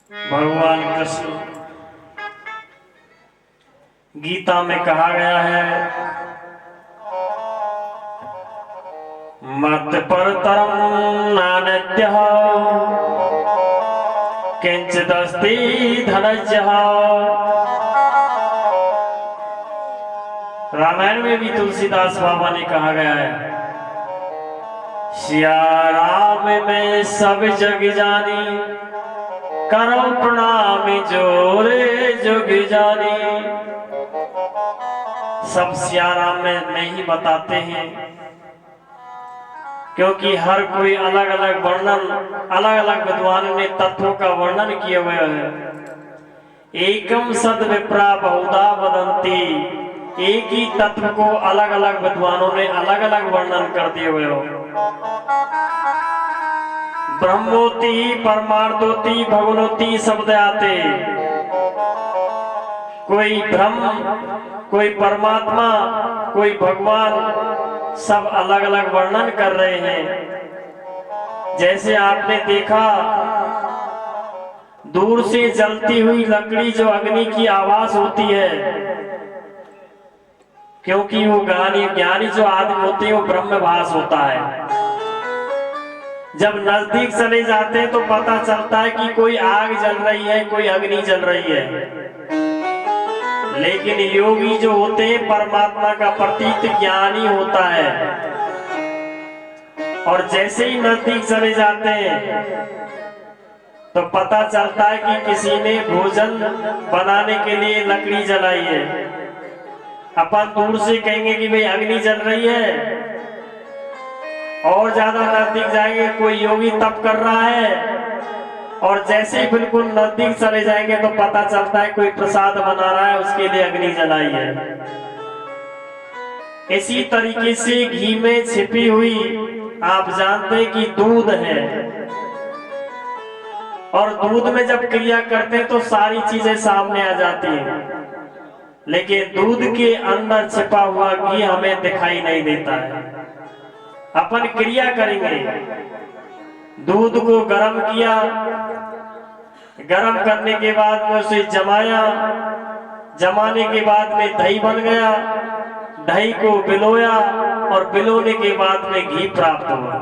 भगवान कृष्ण गीता में कहा गया है, मत परतरम नान्यः किंचिदस्ति धनंजय। रामायण में भी तुलसीदास बाबा ने कहा गया है, सिया राम में सब जग जानी, करो प्रणाम जोरे जुग जानी। सब सिया राम में ही बताते हैं, क्योंकि हर कोई अलग अलग वर्णन, अलग अलग विद्वानों ने तत्वों का वर्णन किया हुआ है। एकम सद विप्रा बहुधा वदंती, एक ही तत्व को अलग अलग विद्वानों ने अलग अलग वर्णन कर दिए हुए हो। ब्रह्मोति परमार्थोति भगवनोति शब्द आते, कोई ब्रह्म, कोई परमात्मा, कोई भगवान, सब अलग अलग वर्णन कर रहे हैं। जैसे आपने देखा, दूर से जलती हुई लकड़ी जो अग्नि की आवाज होती है, क्योंकि वो ज्ञानी जो आदमी होते हैं वो ब्रह्मभास होता है। जब नजदीक चले जाते हैं तो पता चलता है कि कोई आग जल रही है, कोई अग्नि जल रही है। लेकिन योगी जो होते हैं परमात्मा का प्रतीक ज्ञानी होता है, और जैसे ही नजदीक चले जाते हैं तो पता चलता है कि किसी ने भोजन बनाने के लिए लकड़ी जलाई है। अपन दूर से कहेंगे कि भाई अग्नि जल रही है, और ज्यादा नजदीक जाएंगे कोई योगी तप कर रहा है, और जैसे ही बिल्कुल नजदीक चले जाएंगे तो पता चलता है कोई प्रसाद बना रहा है, उसके लिए अग्नि जलाई है। इसी तरीके से घी में छिपी हुई, आप जानते हैं कि दूध है, और दूध में जब क्रिया करते हैं तो सारी चीजें सामने आ जाती हैं, लेकिन दूध के अंदर छिपा हुआ घी हमें दिखाई नहीं देता है। अपन क्रिया करेंगे, दूध को गर्म किया, गर्म करने के बाद में उसे जमाया, जमाने के बाद में दही बन गया, दही को बिलोया, और बिलोने के बाद में घी प्राप्त हुआ।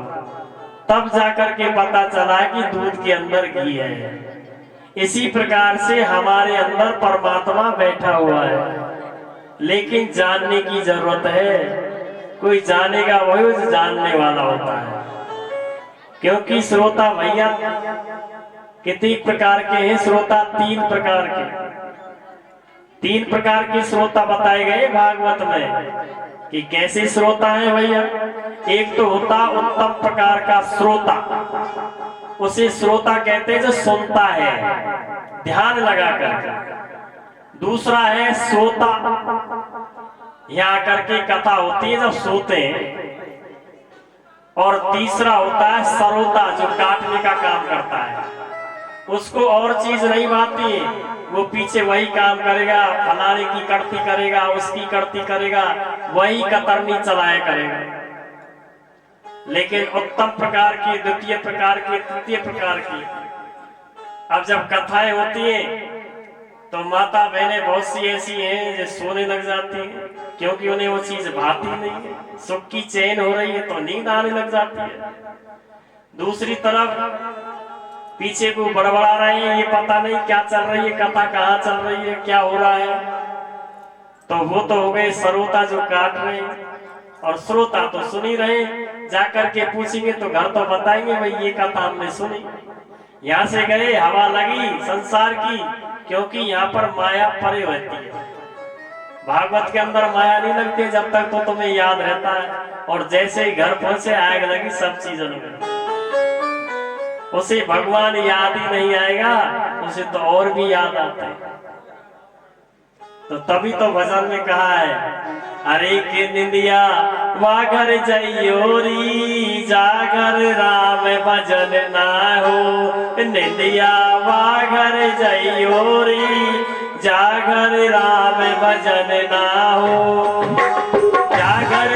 तब जाकर के पता चला कि दूध के अंदर घी है। इसी प्रकार से हमारे अंदर परमात्मा बैठा हुआ है, लेकिन जानने की जरूरत है। कोई जानेगा वही जो जानने वाला होता है। क्योंकि श्रोता भैया कितने प्रकार के हैं? श्रोता तीन प्रकार के श्रोता बताए गए भागवत में कि कैसे श्रोता है भैया। एक तो होता उत्तम प्रकार का श्रोता, उसे श्रोता कहते हैं जो सुनता है ध्यान लगा कर। दूसरा है श्रोता, यहाँ करके कथा होती है जब सोते हैं। और तीसरा होता है सरोता, जो काटने का काम करता है, उसको और चीज नहीं भाती, वो पीछे वही काम करेगा, फलाने की करती करेगा, उसकी करती करेगा, वही कतरनी चलाया करेगा। लेकिन उत्तम प्रकार की, द्वितीय प्रकार की, तृतीय प्रकार की, अब जब कथाएं होती हैं तो माता बहनें बहुत सी ऐसी हैं जो सोने लग जाती हैं, क्योंकि उन्हें वो चीज भाती नहीं है। सुख की चैन हो रही है तो नींद आने लग जाती है। दूसरी तरफ पीछे को बड़बड़ा रहे हैं, ये पता नहीं क्या चल रही है, कथा कहाँ चल रही है, क्या हो रहा है। तो वो तो हो गए श्रोता जो काट रहे हैं, और श्रोता तो सुन ही रहे। जाकर के पूछेंगे तो घर तो बताएंगे भाई ये कथा हमने सुनी, यहाँ से गए, हवा लगी संसार की, क्योंकि यहाँ पर माया परे रहती है। भागवत के अंदर माया नहीं लगती जब तक तो तुम्हें याद रहता है, और जैसे ही घर पहुंचे आग लगी सब चीजों में, उसे भगवान याद ही नहीं आएगा, उसे तो और भी याद आता है। तो तभी तो भजन में कहा है, अरे के निंदिया वागर जयोरी, जागर राम भजन ना हो। निंदिया वागर जयोरी, जागर राम भजन ना हो। जागर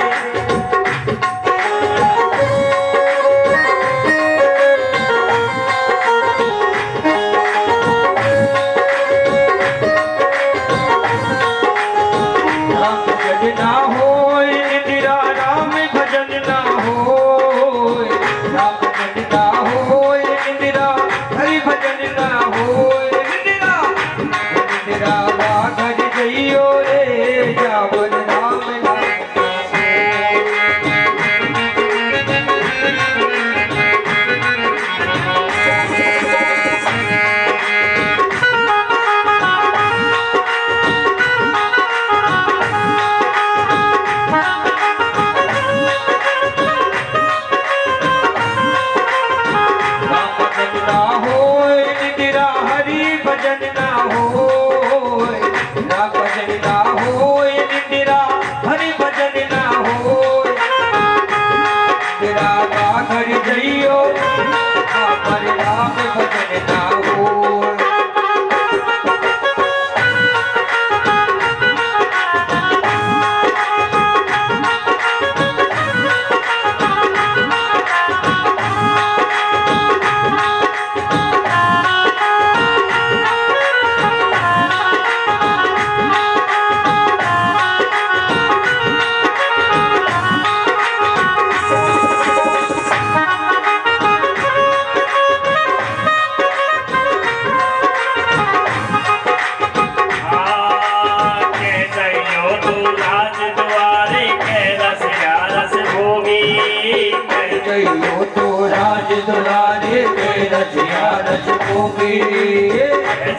होगी।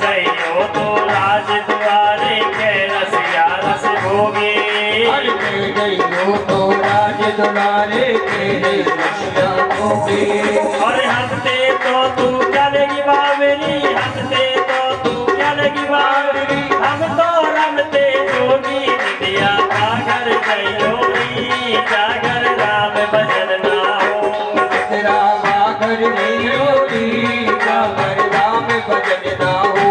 जइयो तो राज द्वारे के रसिया रस भोगे। अरे जइयो तो राज दुलारे के रसिया होगी। और हंसते तो तू क्या लगी बावरी, हंसते तो तू क्या लगी बावरी, हम तो रमते जोगी निदिया सागर जइयो री, जागर राम भजन ना हो। तेरा बागर नहीं होगी, जागर राम भजन ना हो।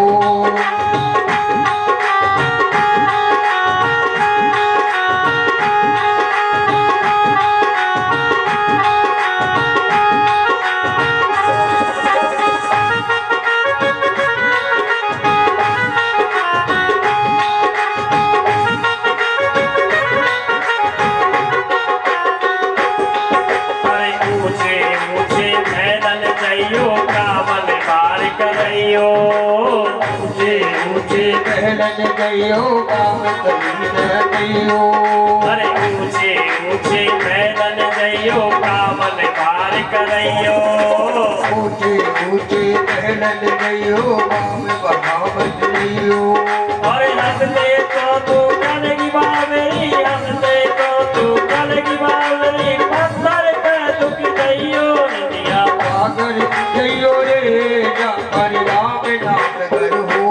पहलन गयो काम कभी न गयो। अरे ऊंचे ऊंचे मैदान जइयो कामन पार करइयो। ऊंचे ऊंचे पहलन गयो काम बहावत गयो। और हंसते तो तू कलगी बावरी, हंसते तो तू कलगी बावरी, पत्थर पे दुख जइयो निदिया सागर जइयो रे, जाकर राम नाम कर हो।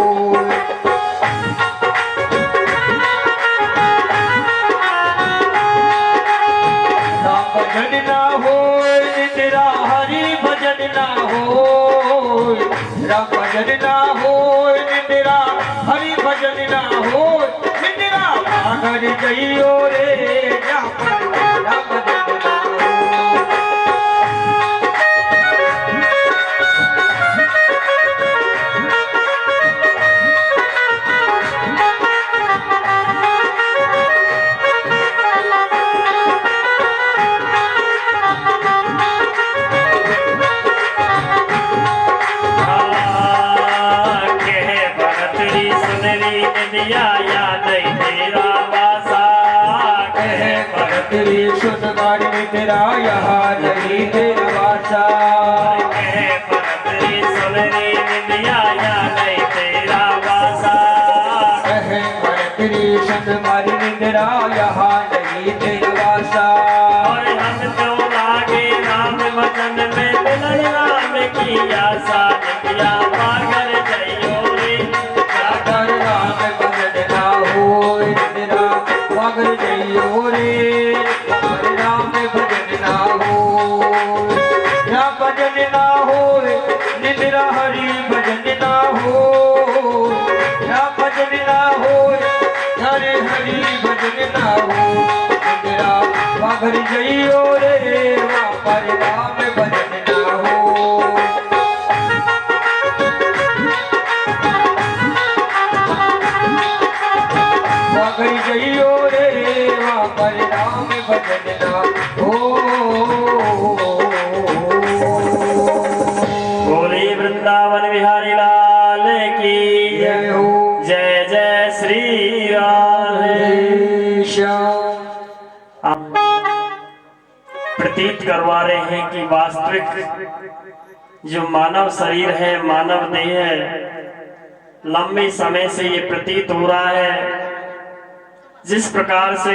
भजन ना हो निंद्रा, हरि भजन ना हो। राम भजन ना हो निंद्रा, हरि भजन ना हो। निंद्रा सागर जइयो रे, जाकर राम भजन ना हो। तेरी सुन मारी तेरा यहाँ नहीं तेरा वासा। तेरी सुनरी निदिया या नहीं तेरा वासा। तेरी सुन मारी तेरा यहाँ नहीं तेरा वासा। और हम तो लागे राम वचन में मिलन राम की आशा, निदिया पागर जइयो रे, जागर राम भजन ना हो। निंद्रा पागर जइयो रे, राम भजन ना हो। राम भजन ना हो, निंद्रा हरि भजन ना हो। राम भजन ना हो, हरे हरि भजन ना हो। निंद्रा पागर जइयो रे, पर राम भजन ना हो। पागर जइयो रे, पर राम भजन ना हो। बोले वृंदावन बिहारी लाल की जय हो। जय जय श्री राधे श्याम। आप प्रतीत करवा रहे हैं कि वास्तविक जो मानव शरीर है, मानव देह है, लंबे समय से ये प्रतीत हो रहा है जिस प्रकार से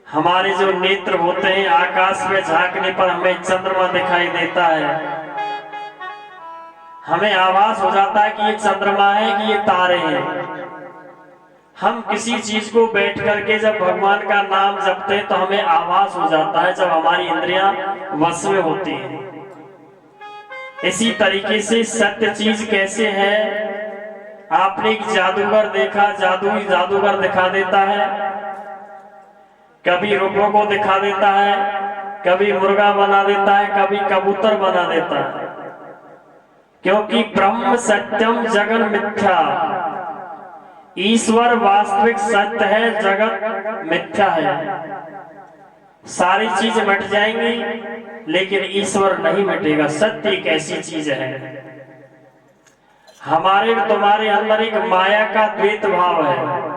हमारे जो नेत्र होते हैं, आकाश में झांकने पर हमें चंद्रमा दिखाई देता है, हमें आभास हो जाता है कि ये चंद्रमा है कि ये तारे हैं। हम किसी चीज को बैठ करके जब भगवान का नाम जपते हैं तो हमें आभास हो जाता है, जब हमारी इंद्रियां वश में होती हैं। इसी तरीके से सत्य चीज कैसे है, आपने एक जादूगर देखा, जादूगर दिखा देता है, कभी रुपयों को दिखा देता है, कभी मुर्गा बना देता है, कभी कबूतर बना देता है। क्योंकि ब्रह्म सत्यम जगन मिथ्या, ईश्वर वास्तविक सत्य है, जगत मिथ्या है। सारी चीज मिट जाएंगी लेकिन ईश्वर नहीं मिटेगा। सत्य एक ऐसी चीज है, हमारे तुम्हारे अंदर एक माया का द्वैत भाव है।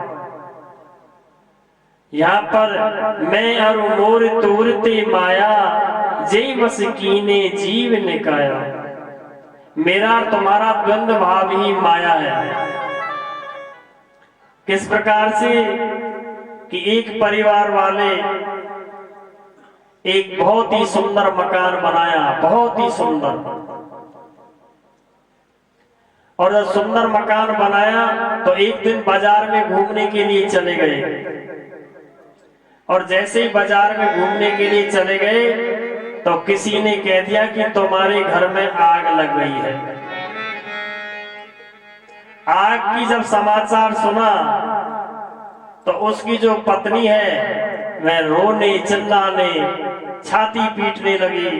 यहाँ पर मैं और मोर तोरते माया, जय बस कीने जीव निकाया। मेरा और तुम्हारा द्वंद्व भाव ही माया है। किस प्रकार से कि एक परिवार वाले एक बहुत ही सुंदर मकान बनाया, बहुत ही सुंदर, और जब सुंदर मकान बनाया तो एक दिन बाजार में घूमने के लिए चले गए, और जैसे ही बाजार में घूमने के लिए चले गए तो किसी ने कह दिया कि तुम्हारे घर में आग लग गई है। आग की जब समाचार सुना तो उसकी जो पत्नी है वह रोने चिल्लाने छाती पीटने लगी,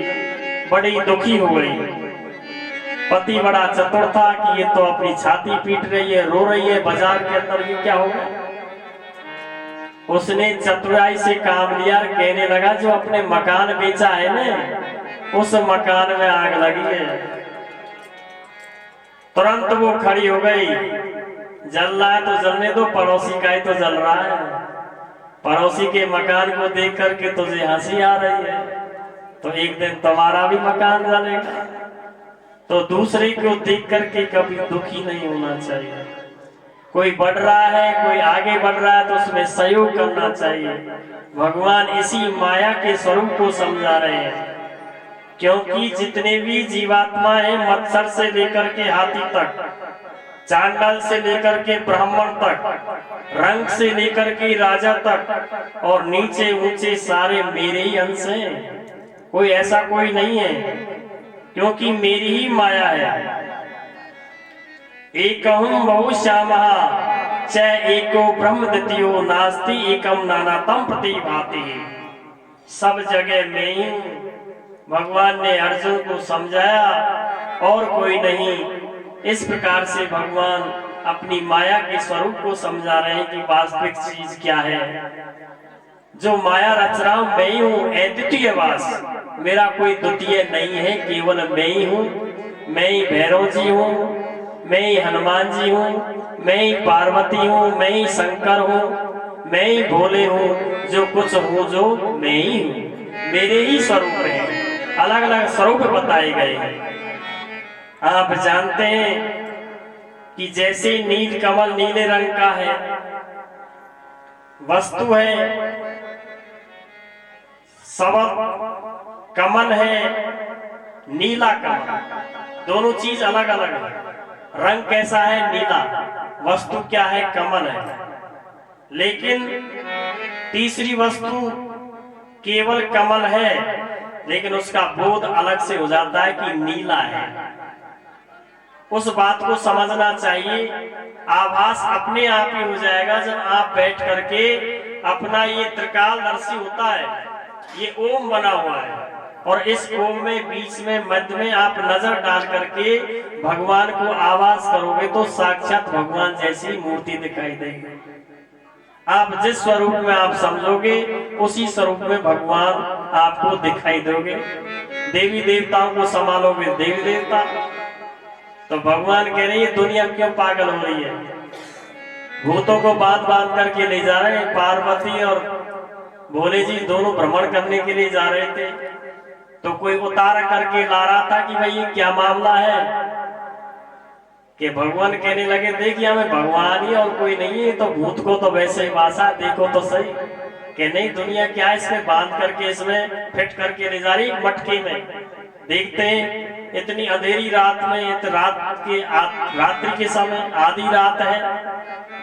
बड़ी दुखी हो गई। पति बड़ा चतुर था कि ये तो अपनी छाती पीट रही है, रो रही है बाजार के अंदर, ये क्या होगा। उसने चतुराई से काम लिया, कहने लगा जो अपने मकान बेचा है ना, उस मकान में आग लगी है। तुरंत वो खड़ी हो गई, जल रहा है तो जलने दो, पड़ोसी का ही तो जल रहा है। पड़ोसी के मकान को देख करके तुझे हंसी आ रही है, तो एक दिन तुम्हारा भी मकान जलेगा। तो दूसरे को देख करके कभी दुखी नहीं होना चाहिए। कोई बढ़ रहा है, कोई आगे बढ़ रहा है तो उसमें सहयोग करना चाहिए। भगवान इसी माया के स्वरूप को समझा रहे हैं, क्योंकि जितने भी जीवात्मा हैं, मत्सर से लेकर के हाथी तक, चांडाल से लेकर के ब्राह्मण तक, रंग से लेकर के राजा तक, और नीचे ऊंचे सारे मेरे ही अंश हैं। कोई ऐसा कोई नहीं है, क्योंकि मेरी ही माया है। एकहं बहुश्यामः च एको ब्रह्म द्वितीयो नास्ति एकम नानातम प्रतिभाति। सब जगह मैं ही हूँ, भगवान ने अर्जुन को समझाया, और कोई नहीं। इस प्रकार से भगवान अपनी माया के स्वरूप को समझा रहे हैं कि वास्तविक चीज क्या है। जो माया रच रहा हूं मैं ही हूँ, अद्वितीय वास, मेरा कोई द्वितीय नहीं है, केवल मैं ही हूँ। मैं ही भैरव जी हूँ, मैं ही हनुमान जी हूँ, मैं ही पार्वती हूँ, मैं ही शंकर हूँ, मैं ही भोले हूँ। जो कुछ हूँ जो मैं ही हूँ, मेरे ही स्वरूप हैं, अलग अलग स्वरूप बताए गए हैं। आप जानते हैं कि जैसे नील कमल नीले रंग का है, वस्तु है, सबक कमल है, नीला कमल, दोनों चीज अलग अलग है। रंग कैसा है? नीला, वस्तु क्या है? कमल है। लेकिन तीसरी वस्तु केवल कमल है, लेकिन उसका बोध अलग से हो जाता है कि नीला है। उस बात को समझना चाहिए। आभास अपने आप ही हो जाएगा जब आप बैठ करके अपना ये त्रिकालदर्शी होता है, ये ओम बना हुआ है, और इस ओम में बीच में मध्य में आप नजर डाल करके भगवान को आवाज करोगे तो साक्षात भगवान जैसी मूर्ति दिखाई देगी। आप जिस स्वरूप में आप समझोगे उसी स्वरूप में भगवान आपको दिखाई दोगे। देवी देवताओं को संभालोगे देवी देवता। तो भगवान कह रहे हैं दुनिया क्यों पागल हो रही है, भूतों को बांध बांध करके ले जा रहे हैं। पार्वती और भोले जी दोनों भ्रमण करने के लिए जा रहे थे, तो कोई उतार करके ला रहा था कि भाई ये क्या मामला है, कि भगवान कहने लगे देखिए हमें भगवान ही और कोई नहीं है, तो भूत को तो वैसे ही वासा, देखो तो सही। कि नहीं दुनिया क्या है, इसमें बांध करके इसमें फिट करके ले जा रही मटके में। देखते हैं इतनी अंधेरी रात में, रात्रि के समय आधी रात है,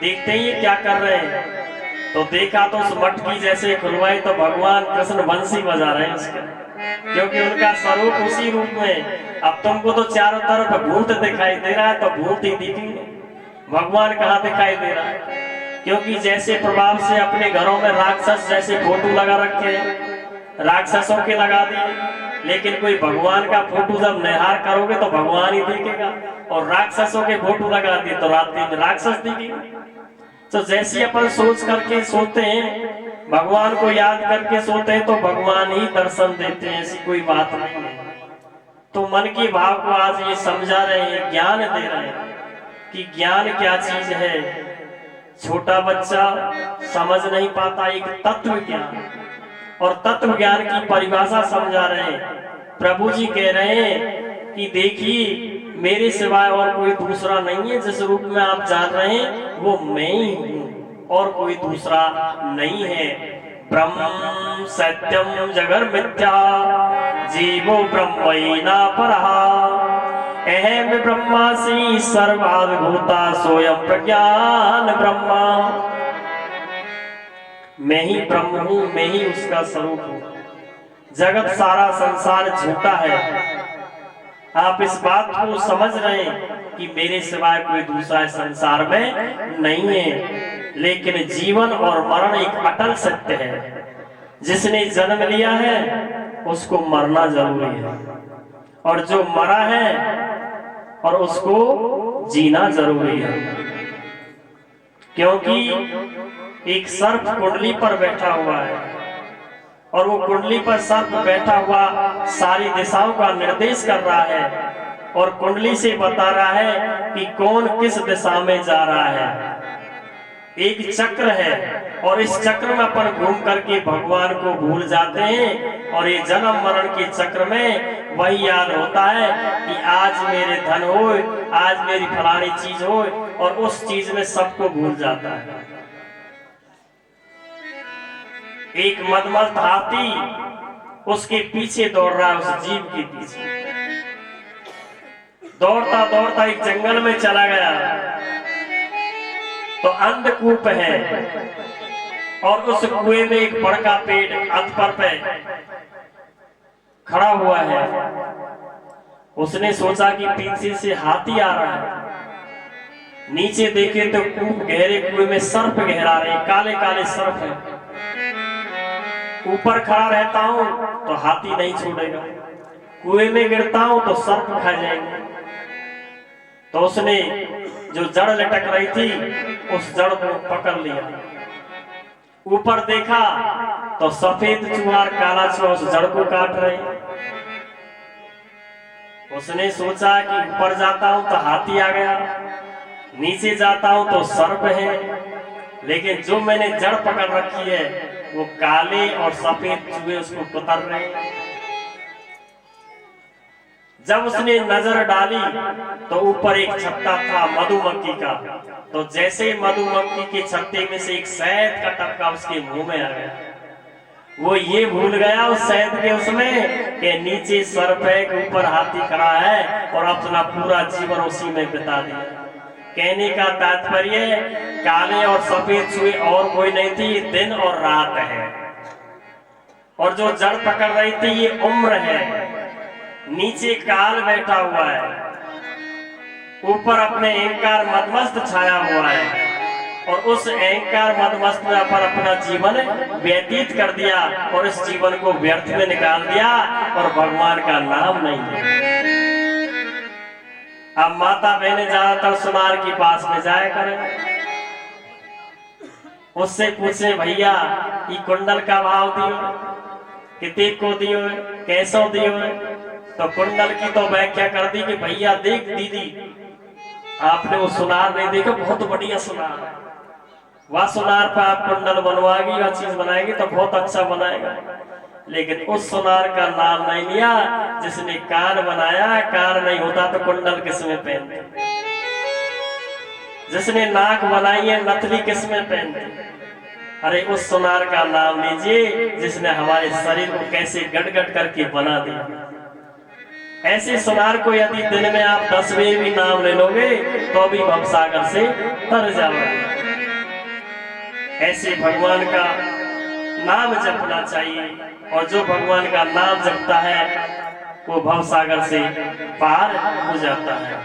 देखते ही क्या कर रहे हैं। तो देखा तो उस मटकी जैसे खुलवाई तो भगवान कृष्ण बंसी बजा रहे हैं उसके, क्योंकि उनका स्वरूप उसी रूप में। अब तुमको तो चारों तरफ भूत दिखाई दे रहा है, तो भूत ही दिखेंगे, भगवान कहाँ दिखाई दे रहा है। क्योंकि जैसे प्रभाव से अपने घरों में राक्षस जैसे फोटो लगा रखे हैं, राक्षसों के लगा दिए, लेकिन कोई भगवान का फोटो जब निहार करोगे तो भगवान ही दिखेगा, और राक्षसों के फोटो लगा दिए तो रात्रि में राक्षस दिखेगा। तो जैसे अपन सोच करके सोते हैं, भगवान को याद करके सोते हैं, तो भगवान ही दर्शन देते हैं, ऐसी कोई बात नहीं है। तो मन के भाव को आज ये समझा रहे हैं, ज्ञान दे रहे हैं कि ज्ञान क्या चीज है। छोटा बच्चा समझ नहीं पाता एक तत्व ज्ञान, और तत्व ज्ञान की परिभाषा समझा रहे हैं। प्रभु जी कह रहे हैं कि देखिए मेरे सिवाय और कोई दूसरा नहीं है। जिस रूप में आप जान रहे हैं वो मैं ही हूँ और कोई दूसरा नहीं है। ब्रह्म सत्यम जगन मिथ्या जीवो ब्रह्मैना परहा अहम ब्रह्मासि सर्वाद्भूता सोयम प्रज्ञान ब्रह्मा। मैं ही ब्रह्म हूँ, मैं ही उसका स्वरूप हूँ। जगत सारा संसार झूठा है। आप इस बात को समझ रहे हैं कि मेरे सिवाय कोई दूसरा संसार में नहीं है, लेकिन जीवन और मरण एक अटल सत्य है। जिसने जन्म लिया है उसको मरना जरूरी है, और जो मरा है और उसको जीना जरूरी है। क्योंकि एक सर्प कुंडली पर बैठा हुआ है और वो कुंडली पर सर्प बैठा हुआ सारी दिशाओं का निर्देश कर रहा है और कुंडली से बता रहा है कि कौन किस दिशा में जा रहा है। एक चक्र है और इस चक्र में अपन घूम करके भगवान को भूल जाते हैं, और ये जन्म मरण के चक्र में वही याद होता है कि आज मेरे धन हो, आज मेरी फलानी चीज हो, और उस चीज में सबको भूल जाता है। एक मदमस्त हाथी उसके पीछे दौड़ रहा है, उस जीव के पीछे दौड़ता दौड़ता एक जंगल में चला गया तो अंधकूप है और उस कुएं में एक बड़का पेड़ अधपर पे खड़ा हुआ है। उसने सोचा कि पीछे से हाथी आ रहा है। नीचे देखे तो कूप गहरे कुएं में सर्प गहरा रहे, काले काले सर्प है। ऊपर खड़ा रहता हूं तो हाथी नहीं छोड़ेगा, कुएं में गिरता हूं तो सर्प खा जाएंगे। तो उसने जो जड़ लटक रही थी उस जड़ को पकड़ लिया। ऊपर देखा तो सफेद चूहा काला चूहा उस जड़ को काट रहे। उसने सोचा कि ऊपर जाता हूं तो हाथी आ गया, नीचे जाता हूं तो सर्प है, लेकिन जो मैंने जड़ पकड़ रखी है वो काले और सफेद चूहे उसको कुतर रहे हैं। जब उसने नजर डाली तो ऊपर एक छत्ता था मधुमक्खी का, तो जैसे ही मधुमक्खी के छत्ते में से एक शहद का टपका उसके मुंह में आ गया। वो ये भूल गया उस शहद के उसमें कि नीचे सर्प है कि ऊपर हाथी खड़ा है, और अपना पूरा जीवन उसी में बिता दिया। कहने का तात्पर्य काले और सफेद चूहे और कोई नहीं थी, दिन और रात है। और जो जड़ पकड़ रही थी ये उम्र है। नीचे काल बैठा हुआ है, ऊपर अपने अहंकार मदमस्त छाया हुआ है, और उस अहंकार मदमस्त में अपना जीवन व्यतीत कर दिया और इस जीवन को व्यर्थ में निकाल दिया और भगवान का नाम नहीं लिया। अब माता बहने ज्यादातर सुनार के पास में जाया करें, उससे पूछे भैया ये कुंडल का भाव दियो, कितने को दियो, कैसो दियो। तो कुंडल की तो व्याख्या कर दी कि भैया देख दीदी आपने वो सुनार नहीं देखा, बहुत बढ़िया सुनार है, वह सुनार पर आप कुंडल बनवाएगी, वह चीज बनाएगी तो बहुत अच्छा बनाएगा। लेकिन उस सुनार का नाम नहीं लिया जिसने कान बनाया। कान नहीं होता तो कुंडल किसमें पहनते, जिसने नाक बनाई है नथली किसमें पहनते। अरे उस सुनार का नाम लीजिए जिसने हमारे शरीर को कैसे गट-गट करके बना दिया। ऐसे सुनार को यदि दिन में आप 10 बार भी नाम ले लोगे तो भी भवसागर से तर जाओगे। ऐसे भगवान का नाम जपना चाहिए, और जो भगवान का नाम जपता है वो भवसागर से पार हो जाता है।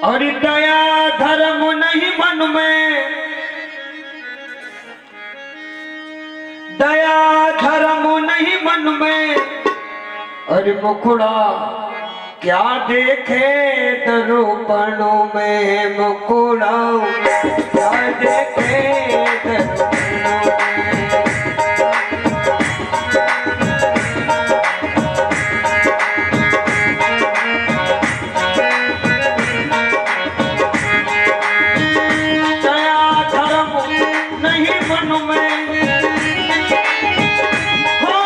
और दया धर्म नहीं मन में, दया धर्म नहीं मन में, अरे मुखड़ा क्या देखे दर्पणों में, मुखड़ा क्या देखे दर्पणों में। दया धर्म नहीं मन में, हो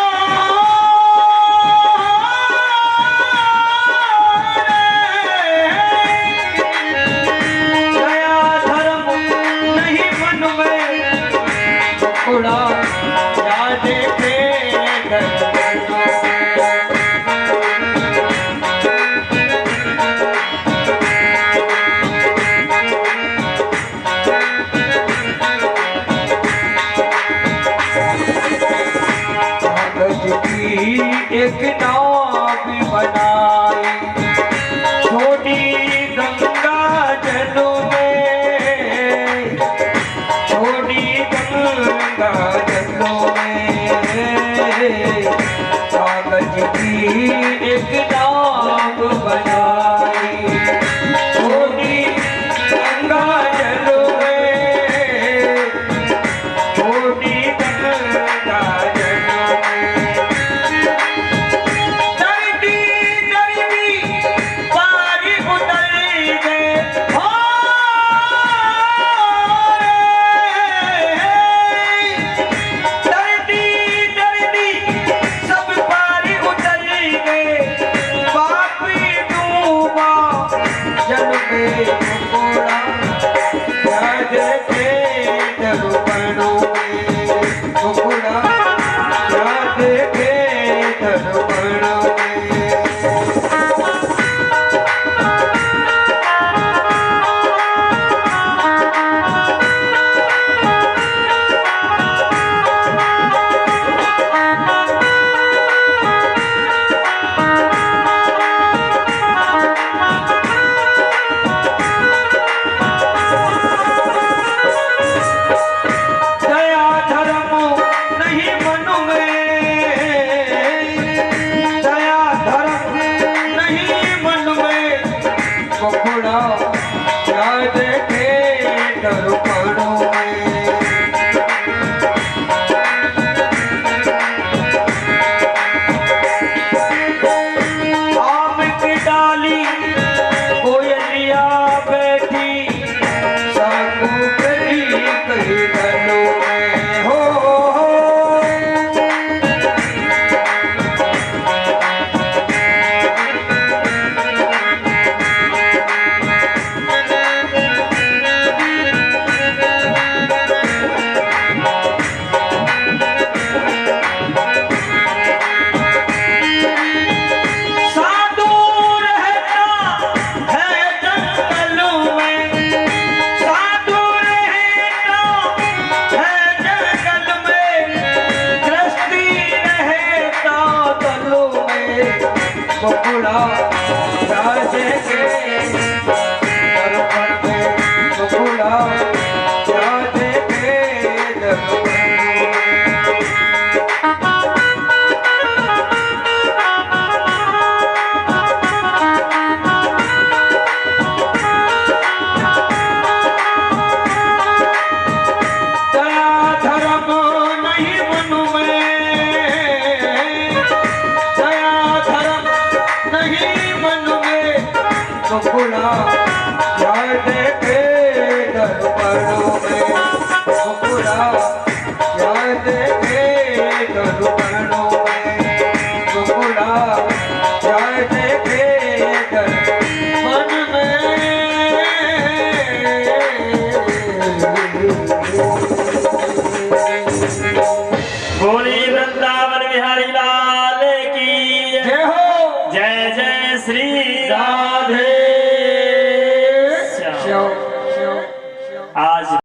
बकुला प्यार देखे दर्पण में बकुला प्यार देखे दर्पण में। बकुला प्यार देखे दर्पणों में बकुला प्यार देखे दर्पण